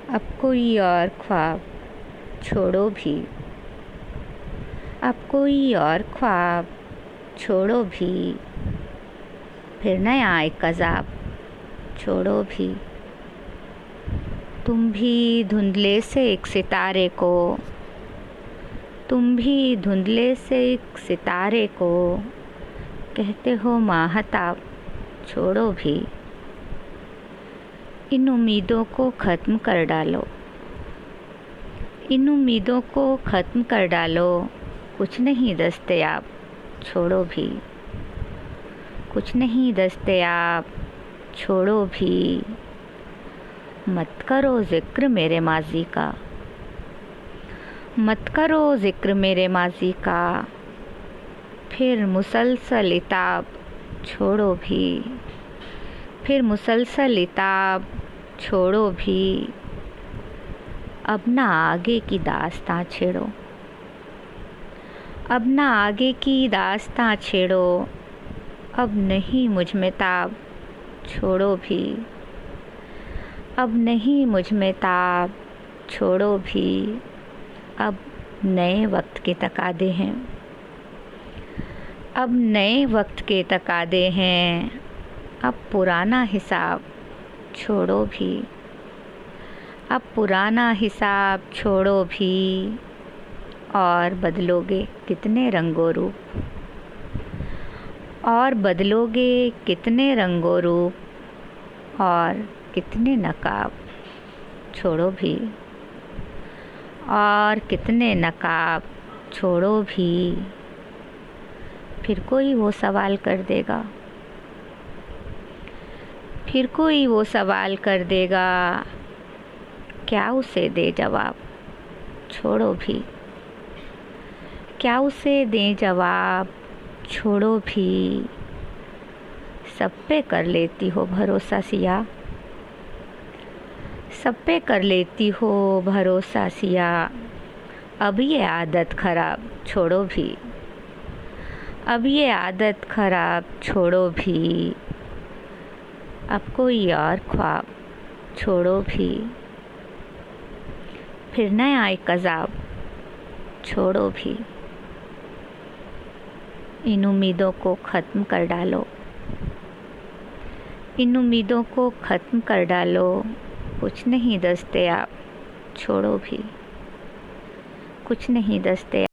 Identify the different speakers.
Speaker 1: अब कोई और ख्वाब छोड़ो भी, अब कोई और ख्वाब छोड़ो भी, फिर नया एक अज़ाब छोड़ो भी। तुम भी धुंधले से एक सितारे को, तुम भी धुंधले से एक सितारे को कहते हो माहताब छोड़ो भी। इन उम्मीदों को ख़त्म कर डालो, इन उम्मीदों को ख़त्म कर डालो, कुछ नहीं दस्तयाब छोड़ो भी, कुछ नहीं दस्तयाब छोड़ो भी। मत करो ज़िक्र मेरे माज़ी का, मत करो ज़िक्र मेरे माज़ी का, फिर मुसलसल इताब छोड़ो भी, फिर मुसलसल इताब छोड़ो भी। अब ना आगे की दास्तां छेड़ो, अब ना आगे की दास्तां छेड़ो, अब नहीं मुझ में ताब छोड़ो भी, अब नहीं मुझ में ताब छोड़ो भी। अब नए वक्त के तकादे हैं, अब नए वक्त के तकादे हैं, अब पुराना हिसाब छोड़ो भी, अब पुराना हिसाब छोड़ो भी। और बदलोगे कितने रंगों रूप, और बदलोगे कितने रंगों रूप, और कितने नकाब छोड़ो भी, और कितने नकाब छोड़ो भी। फिर कोई वो सवाल कर देगा, फिर कोई वो सवाल कर देगा, क्या उसे दे जवाब छोड़ो भी, क्या उसे दे जवाब छोड़ो भी। सब पे कर लेती हो भरोसा सिया, सब पे कर लेती हो भरोसा सिया, अब ये आदत ख़राब छोड़ो भी, अब ये आदत ख़राब छोड़ो भी। अब कोई और ख्वाब छोड़ो भी, फिर नया एक अज़ाब छोड़ो भी। इन उम्मीदों को ख़त्म कर डालो, इन उम्मीदों को ख़त्म कर डालो, कुछ नहीं दस्तयाब छोड़ो भी, कुछ नहीं दस्तयाब।